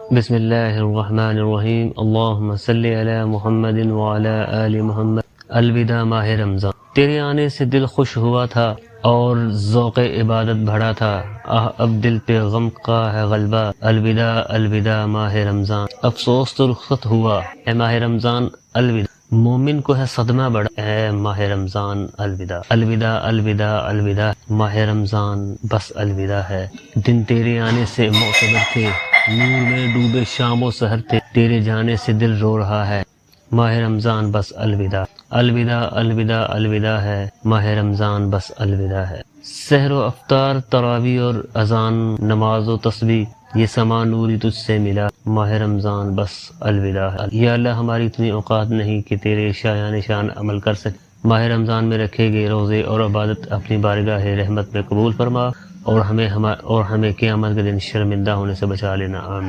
बिस्मिल्लाहिर्रहमानिर्रहीम। अल्लाहुम्मा सल्लि अला मुहम्मदिन व अला आलि मुहम्मद। अलविदा माह रमज़ान। तेरे आने से दिल खुश हुआ था और ज़ौक़े इबादत बढ़ा था। अब दिल पे गम का है गलबा। अलविदा अलविदा माह रमज़ान। अफसोस तो रुखसत हुआ है माह रमज़ान। अलविदा मोमिन को है सदमा बड़ा है माह रमज़ान। अलविदा अलविदा अलविदा अलविदा माह रमज़ान बस अलविदा है। दिन तेरे आने से मोतबर थे, नूर में डूबे शामो सहर थे। तेरे जाने से दिल रो रहा है माह रमज़ान बस अलविदा। अलविदा अलविदा अलविदा है माह रमज़ान बस अलविदा है। सहर व अफ्तार, तरावी और अजान, नमाज व तस्बीह, ये समा नूरी तुझसे मिला माह रमज़ान बस अलविदा है। या अल्लाह, हमारी इतनी औकात नहीं कि तेरे शाया निशान अमल कर सके। माह रमज़ान में रखे गए रोज़े और इबादत अपनी बारगाह रहमत में कबूल फरमा और हमें क़यामत के दिन शर्मिंदा होने से बचा लेना। आमीन।